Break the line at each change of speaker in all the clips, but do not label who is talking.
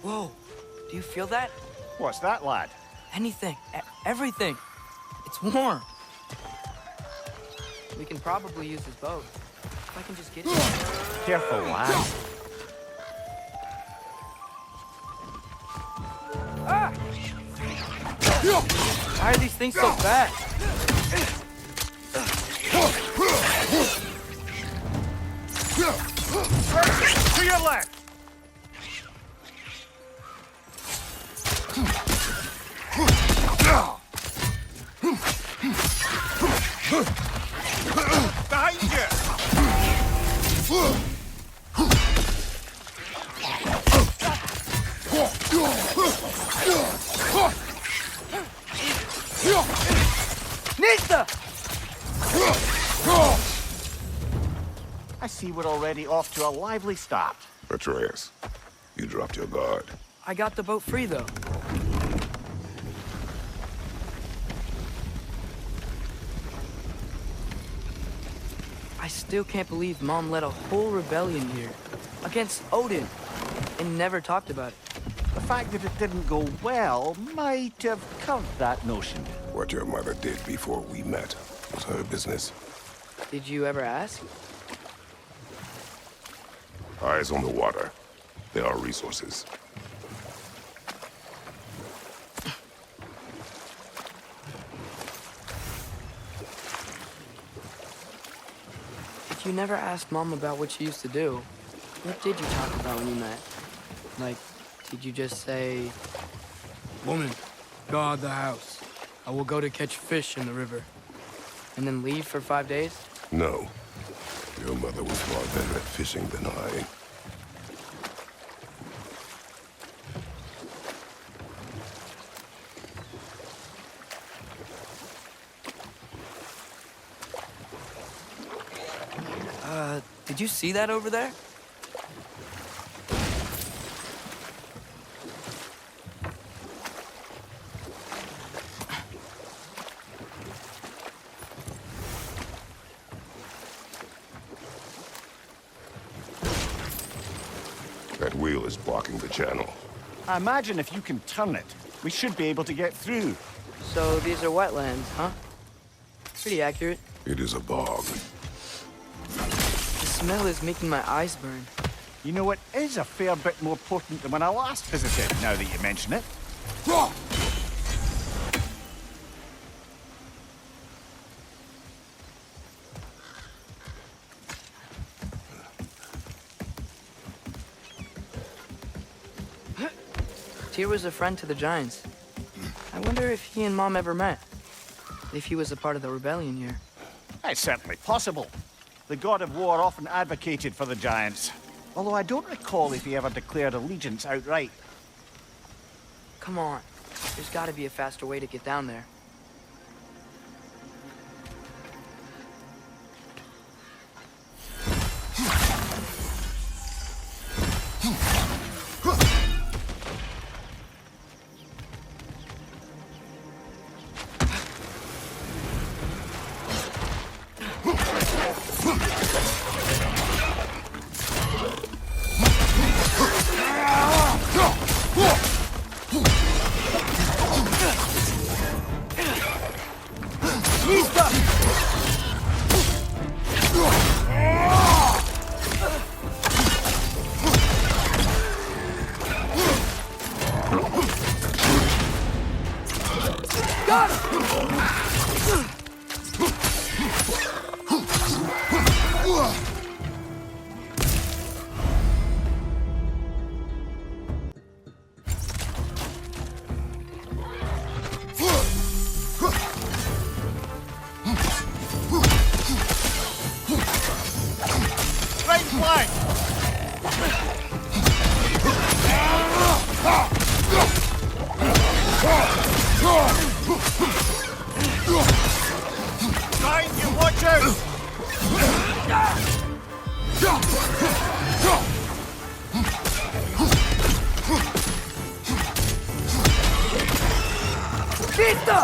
Whoa, do you feel that?
What's that, lad?
Anything, everything. It's warm. We can probably use this boat. If I can just get it.
Careful, lad.
Ah! Why are these things so fast?
To your left! Behind you!
Nista!
I see we're already off to a lively start.
Atreus, you dropped your guard.
I got the boat free, though. I still can't believe Mom led a whole rebellion here against Odin and never talked about it.
The fact that it didn't go well might have curved that notion.
What your mother did before we met was her business.
Did you ever ask?
Eyes on the water. There are resources.
If you never asked Mom about what she used to do, what did you talk about when you met? Like, did you just say, "Woman, guard the house. I will go to catch fish in the river," and then leave for 5 days?
No. Your mother was far better at fishing than I.
Did you see that over there?
That wheel is blocking the channel.
I imagine if you can turn it, we should be able to get through.
So these are wetlands, huh? Pretty accurate.
It is a bog.
The smell is making my eyes burn.
You know, it is a fair bit more potent than when I last visited, now that you mention it.
Tyr was a friend to the Giants. I wonder if he and Mom ever met. If he was a part of the rebellion here.
It's certainly possible. The god of war often advocated for the Giants. Although I don't recall if he ever declared allegiance outright.
Come on. There's gotta be a faster way to get down there.
Behind you, watch out!
Pista!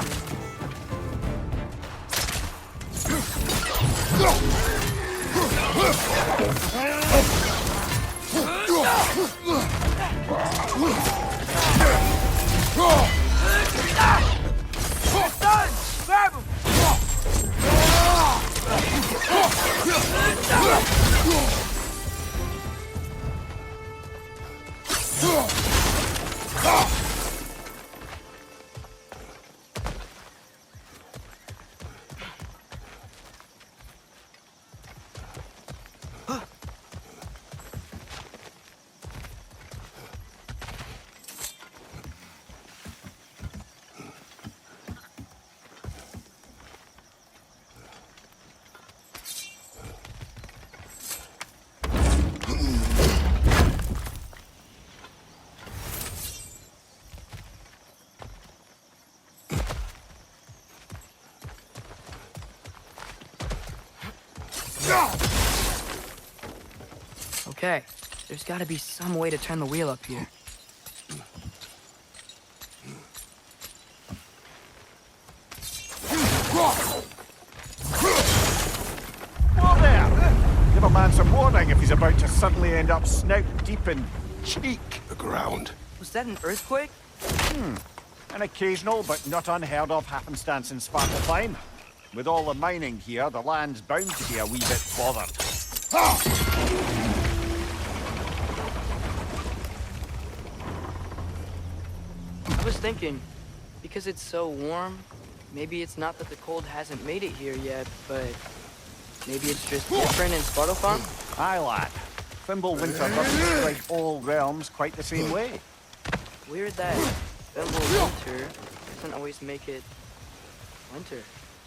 Okay, there's gotta be some way to turn the wheel up here.
Whoa there! Give a man some warning if he's about to suddenly end up snout deep in cheek.
The ground.
Was that an earthquake?
An occasional but not unheard of happenstance in Svartalfheim. With all the mining here, the land's bound to be a wee bit bothered.
I was thinking, because it's so warm, maybe it's not that the cold hasn't made it here yet, but maybe it's just different in Svartalfheim?
Aye, lad. Thimble winter doesn't strike all realms quite the same way.
Weird that Thimble winter doesn't always make it winter.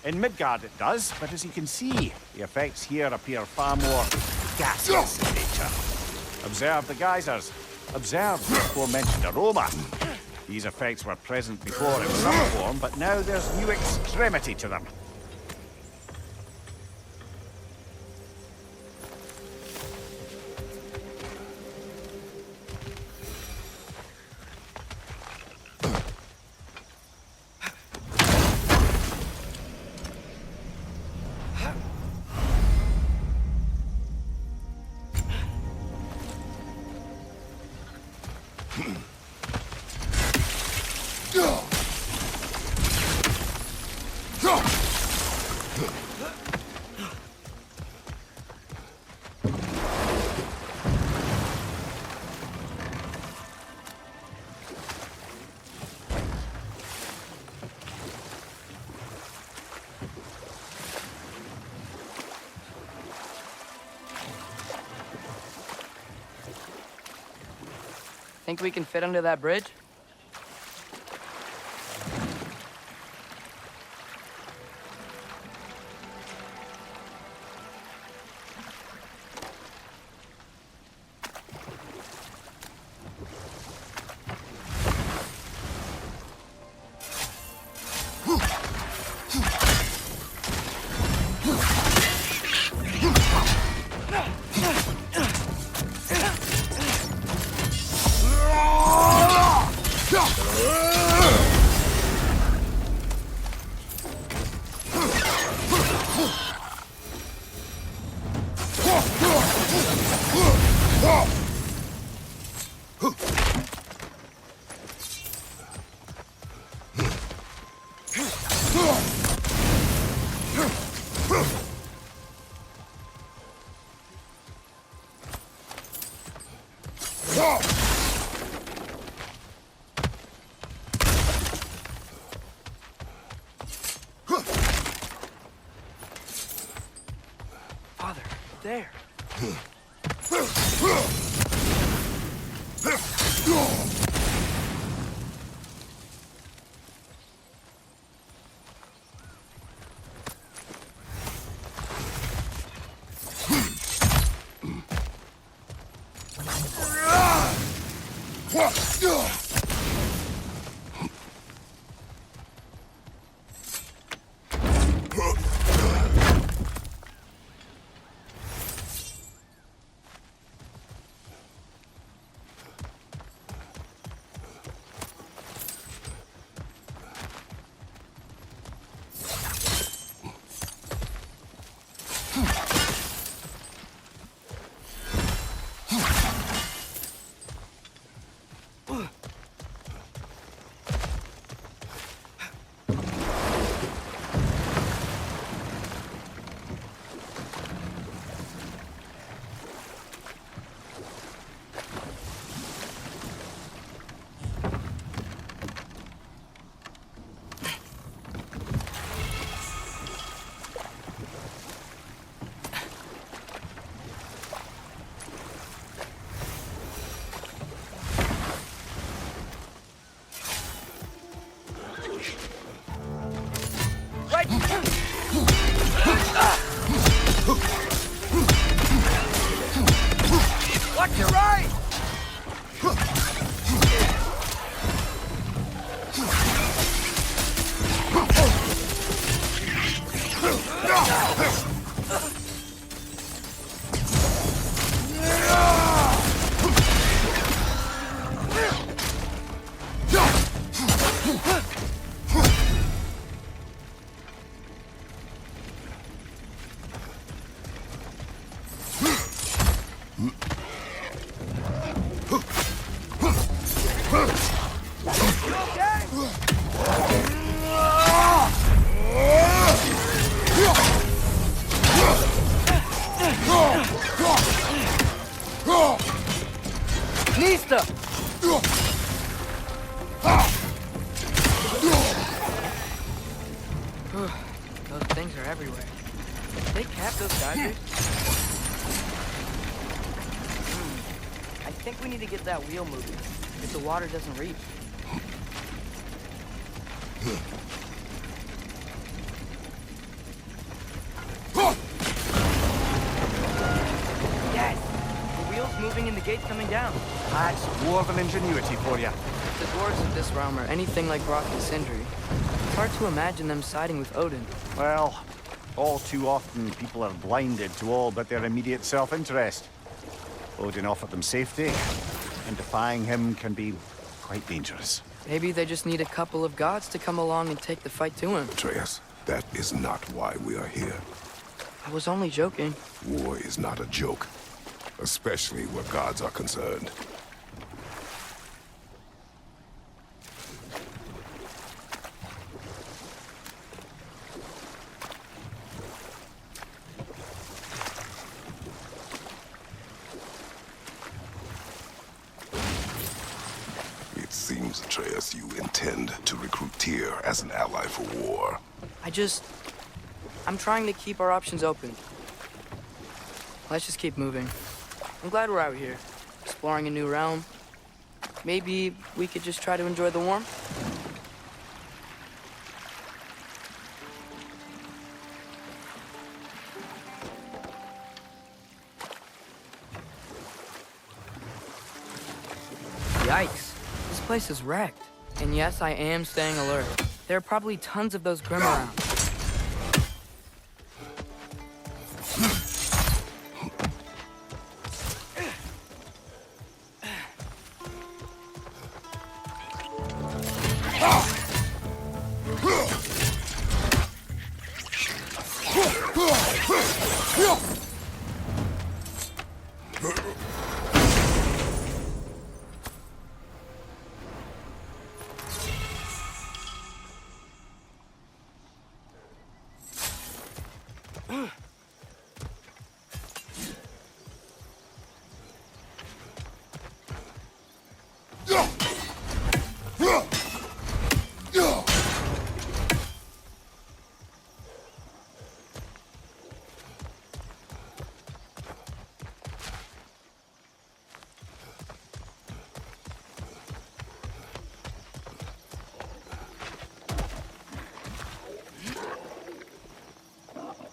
In Midgard it does, but as you can see, the effects here appear far more gaseous in nature. Observe the geysers. Observe the aforementioned aroma. These effects were present before in some form, but now there's new extremity to them.
Think we can fit under that bridge? Father, there. Nista! Those things are everywhere. Did they cap those geysers? I think we need to get that wheel moving if the water doesn't reach. Yes! The wheel's moving and the gate's coming down.
That's dwarven ingenuity for you.
If the dwarves of this realm are anything like Rock and Sindri, it's hard to imagine them siding with Odin.
Well, all too often people are blinded to all but their immediate self-interest. Odin offered them safety, and defying him can be quite dangerous.
Maybe they just need a couple of gods to come along and take the fight to him.
Atreus, that is not why we are here.
I was only joking.
War is not a joke, especially where gods are concerned. It seems, Atreus, you intend to recruit Tyr as an ally for war.
I'm trying to keep our options open. Let's just keep moving. I'm glad we're out here, exploring a new realm. Maybe we could just try to enjoy the warmth? Yikes. This place is wrecked. And yes, I am staying alert. There are probably tons of those Grimm around.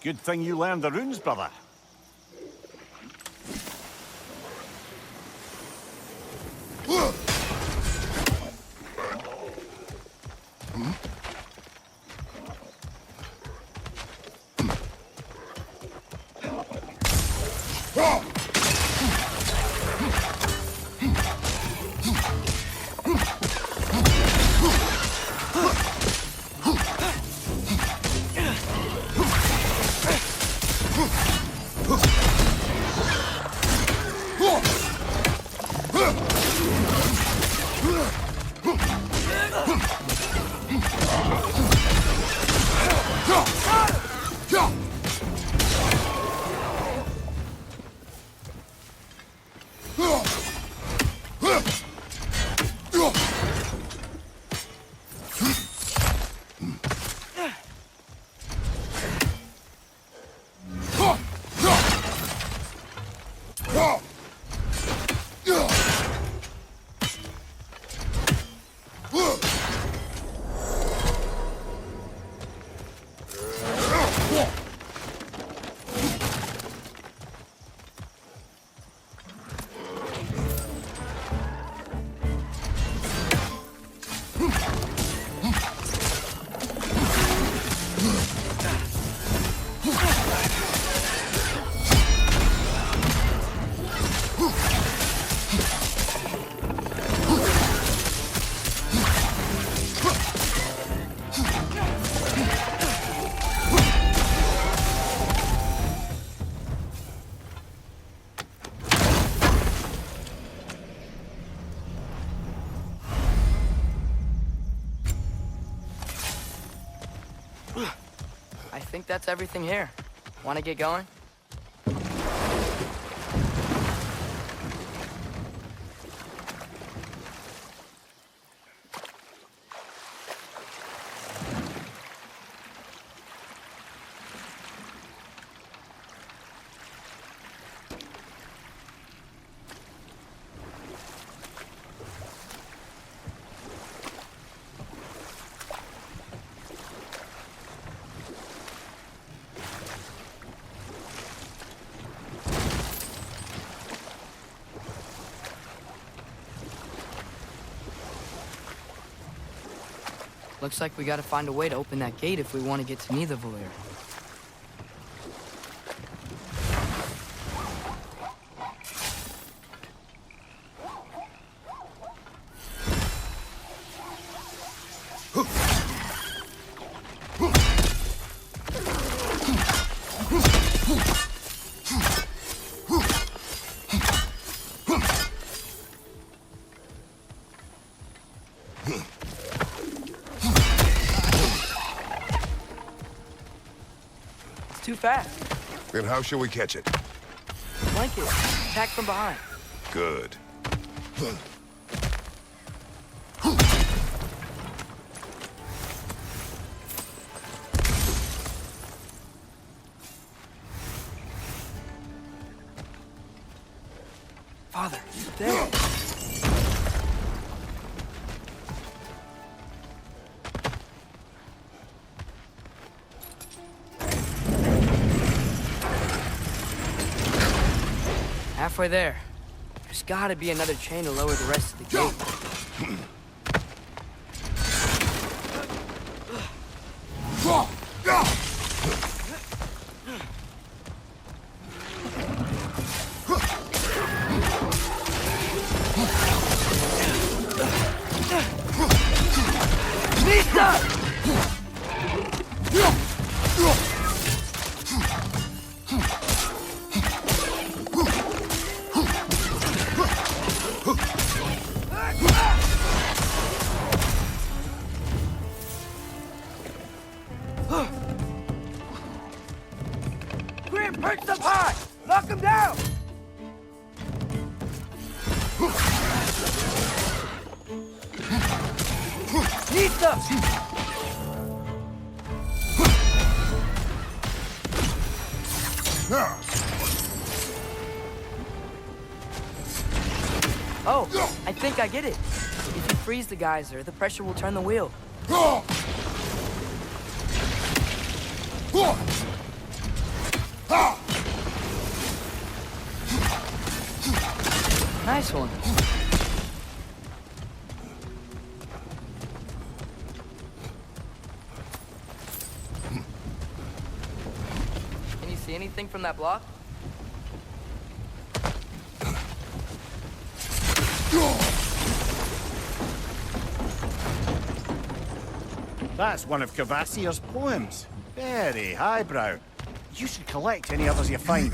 Good thing you learned the runes, brother.
I think that's everything here. Want to get going? Looks like we gotta find a way to open that gate if we want to get to Nidavellir. Too fast.
Then how shall we catch it?
Flank it. Attack from behind.
Good.
Father, there. Halfway there. There's gotta be another chain to lower the rest of the gate. Perch up high! Knock him down! Nita! Oh, I think I get it. If you freeze the geyser, the pressure will turn the wheel. Nice one. Can you see anything from that block?
That's one of Kvasir's poems. Very highbrow. You should collect any others you find.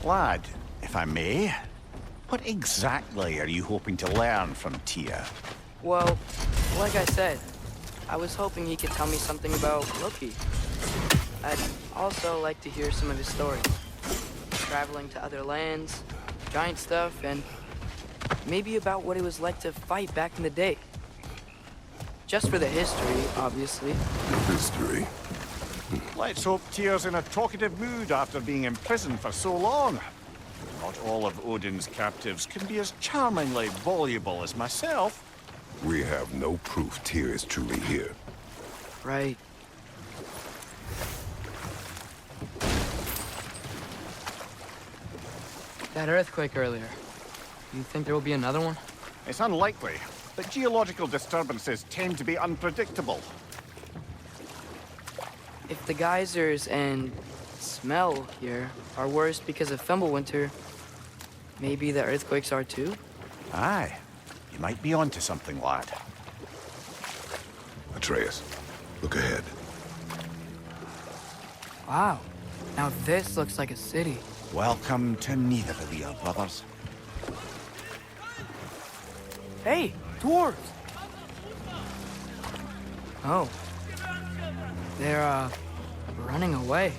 Lad, if I may, what exactly are you hoping to learn from Tyr?
Well, like I said, I was hoping he could tell me something about Loki. I'd also like to hear some of his stories. Traveling to other lands, giant stuff, and maybe about what it was like to fight back in the day. Just for the history, obviously.
History.
Let's hope Tyr's in a talkative mood after being in prison for so long. Not all of Odin's captives can be as charmingly voluble as myself.
We have no proof Tyr is truly here.
Right. That earthquake earlier. You think there will be another one?
It's unlikely, but geological disturbances tend to be unpredictable.
If the geysers and smell here are worse because of Fimbulwinter, maybe the earthquakes are too?
Aye. You might be onto something, lad.
Atreus, look ahead.
Wow. Now this looks like a city.
Welcome to Neitherville, brothers.
Hey, dwarves! Oh. They're, running away.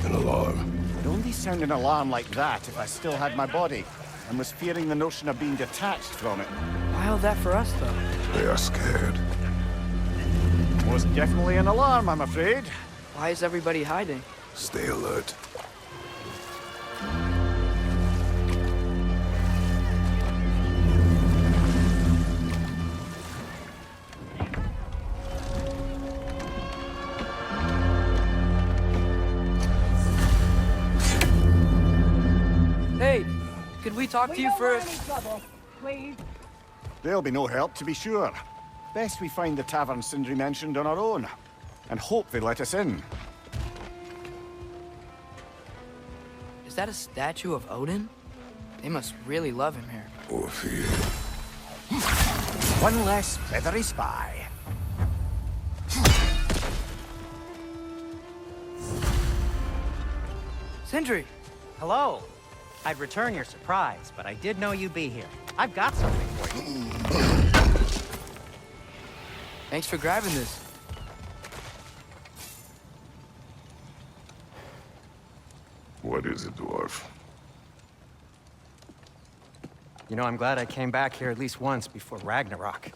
An alarm.
I'd only sound an alarm like that if I still had my body, and was fearing the notion of being detached from it.
Why all that for us, though?
They are scared.
Was definitely an alarm, I'm afraid.
Why is everybody hiding?
Stay alert.
Hey, could we talk to you for
Please.
There'll be no help, to be sure. Best we find the tavern Sindri mentioned on our own, and hope they let us in.
Is that a statue of Odin? They must really love him here.
Or fear.
One less feathery spy.
Sindri!
Hello. I'd return your surprise, but I did know you'd be here. I've got something for you.
Thanks for grabbing this.
What is it, dwarf?
You know, I'm glad I came back here at least once before Ragnarok.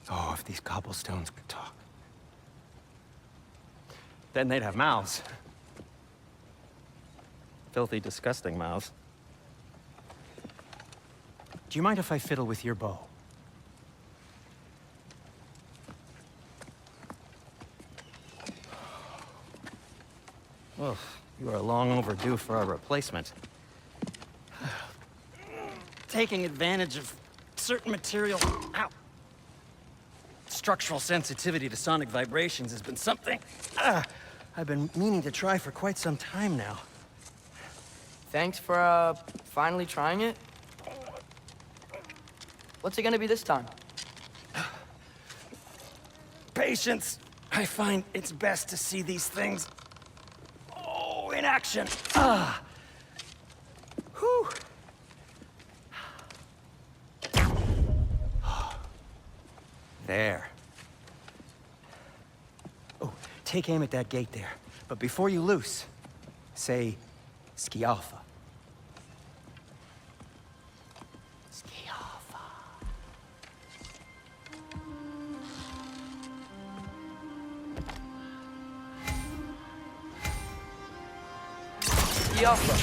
Oh, if these cobblestones could talk. Then they'd have mouths. Filthy, disgusting mouths. Do you mind if I fiddle with your bow? Well, you are long overdue for a replacement. Taking advantage of certain material... Ow! Structural sensitivity to sonic vibrations has been something I've been meaning to try for quite some time now.
Thanks for, finally trying it. What's it gonna be this time?
Patience. I find it's best to see these things... Oh, in action. Ah! Whew! There. Oh, take aim at that gate there. But before you loose, say, Skialfa. Skialfa.
Yalfa.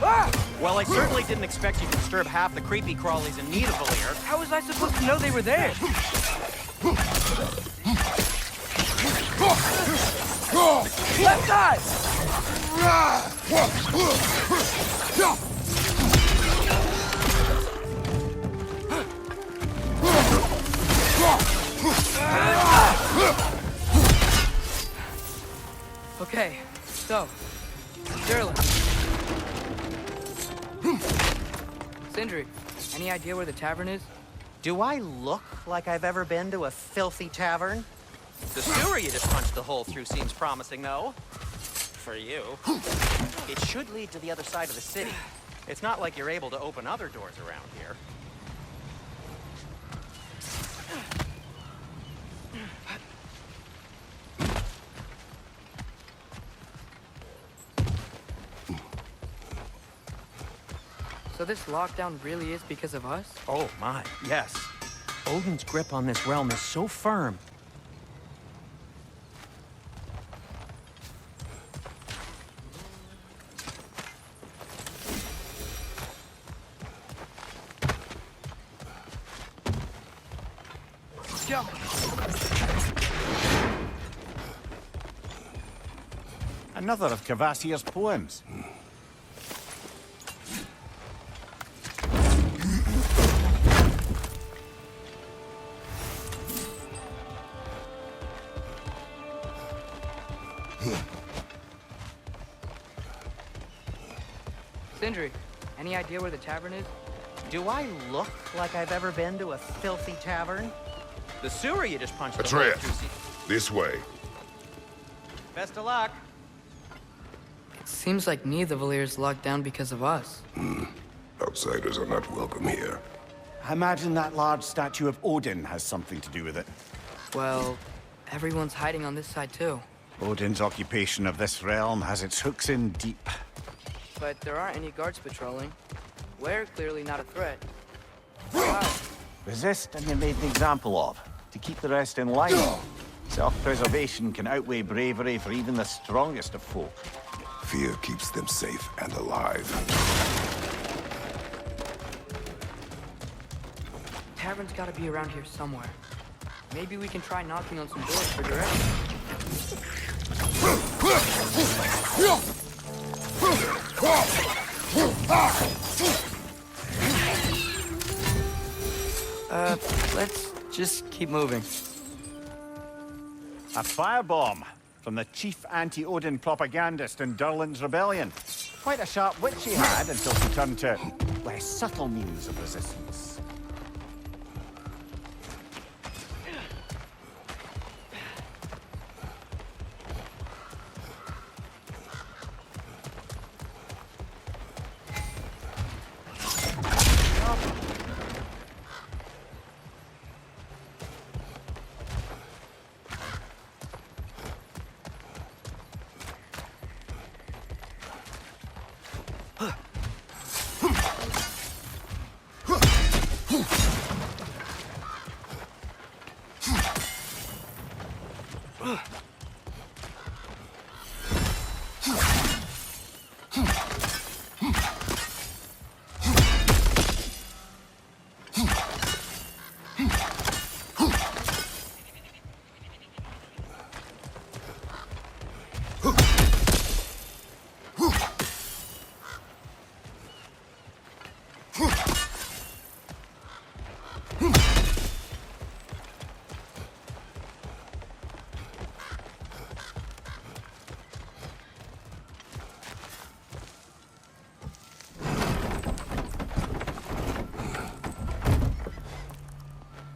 Ah!
Well, I certainly didn't expect you to disturb half the creepy crawlies in Needville here.
How was I supposed to know they were there? Left side! Okay, so, Sterling. Sindri, any idea where the tavern is?
Do I look like I've ever been to a filthy tavern? The sewer you just punched the hole through seems promising, though. For you. It should lead to the other side of the city. It's not like you're able to open other doors around here.
So this lockdown really is because of us?
Oh my, yes. Odin's grip on this realm is so firm.
Go!
Another of Kvasir's poems.
Sindri, any idea where the tavern is?
Do I look like I've ever been to a filthy tavern? The sewer you just punched the hole
Atreus,
through
this way.
Best of luck.
It seems like neither of Valyr's locked down because of us.
Outsiders are not welcome here.
I imagine that large statue of Odin has something to do with it.
Well, everyone's hiding on this side too.
Odin's occupation of this realm has its hooks in deep.
But there aren't any guards patrolling. We're clearly not a threat. Wow.
Resist and you're made an example of, to keep the rest in line. Self-preservation can outweigh bravery for even the strongest of folk.
Fear keeps them safe and alive.
Tavern's gotta be around here somewhere. Maybe we can try knocking on some doors for directions. Let's just keep moving.
A firebomb from the chief anti-Odin propagandist in Durlin's rebellion. Quite a sharp wit she had until she turned to less subtle means of resistance.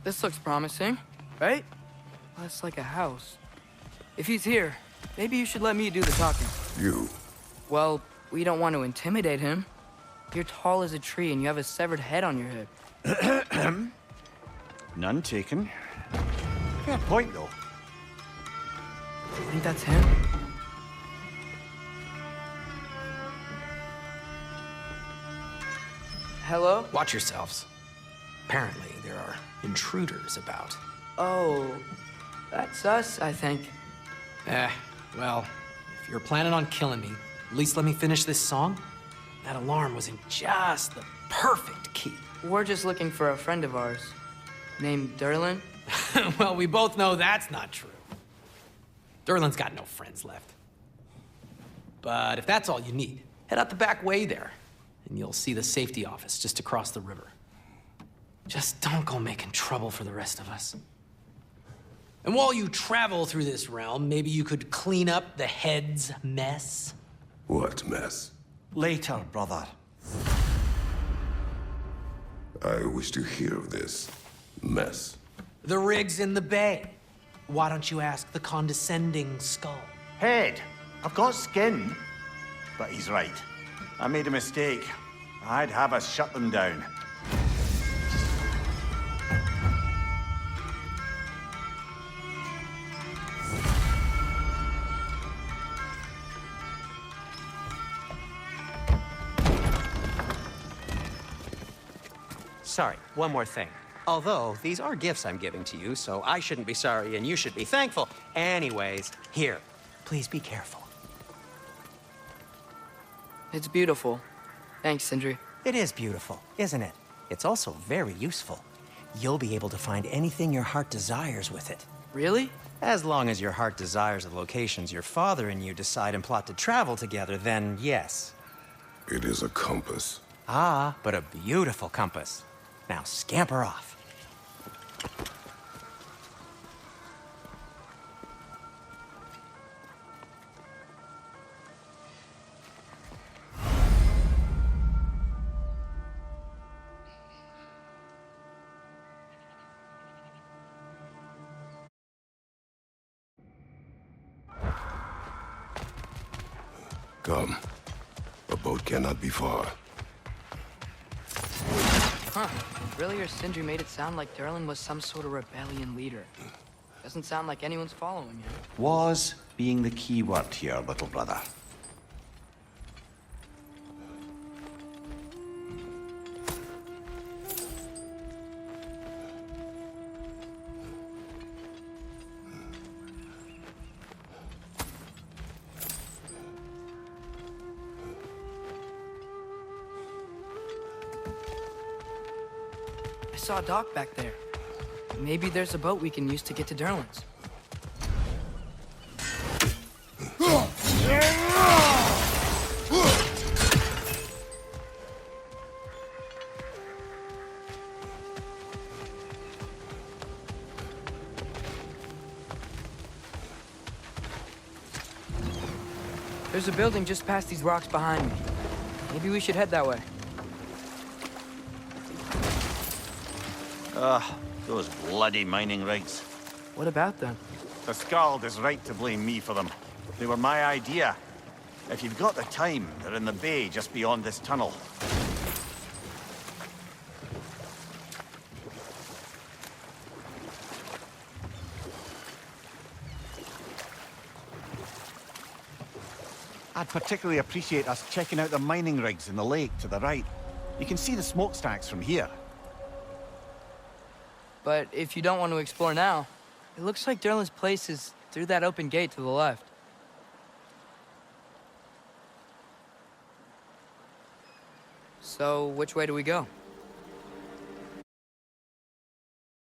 This looks promising, right? That's like a house. If he's here, maybe you should let me do the talking.
You.
Well, we don't want to intimidate him. You're tall as a tree and you have a severed head on your head.
None taken. Fair point, though.
Do you think that's him? Hello?
Watch yourselves. Apparently, there are intruders about.
Oh, that's us, I think.
Well, if you're planning on killing me, at least let me finish this song. That alarm was in just the perfect key.
We're just looking for a friend of ours, named Durlin.
Well, we both know that's not true. Durlin's got no friends left. But if that's all you need, head out the back way there, and you'll see the safety office just across the river. Just don't go making trouble for the rest of us. And while you travel through this realm, maybe you could clean up the head's mess.
What mess?
Later, brother.
I wish to hear of this mess.
The rig's in the bay. Why don't you ask the condescending skull?
Head, I've got skin. But he's right. I made a mistake. I'd have us shut them down.
Sorry, one more thing. Although, these are gifts I'm giving to you, so I shouldn't be sorry and you should be thankful. Anyways, here, please be careful.
It's beautiful. Thanks, Sindri.
It is beautiful, isn't it? It's also very useful. You'll be able to find anything your heart desires with it.
Really?
As long as your heart desires the locations your father and you decide and plot to travel together, then yes.
It is a compass.
Ah, but a beautiful compass. Now scamper off.
Come. A boat cannot be far.
Huh. Really, or Sindri made it sound like Durlin was some sort of rebellion leader. Doesn't sound like anyone's following him.
Was being the key word here, little brother.
I saw a dock back there. Maybe there's a boat we can use to get to Durlin's. There's a building just past these rocks behind me. Maybe we should head that way.
Those bloody mining rigs.
What about them?
The Skald is right to blame me for them. They were my idea. If you've got the time, they're in the bay just beyond this tunnel. I'd particularly appreciate us checking out the mining rigs in the lake to the right. You can see the smokestacks from here.
But if you don't want to explore now, it looks like Durlin's place is through that open gate to the left. So, which way do we go?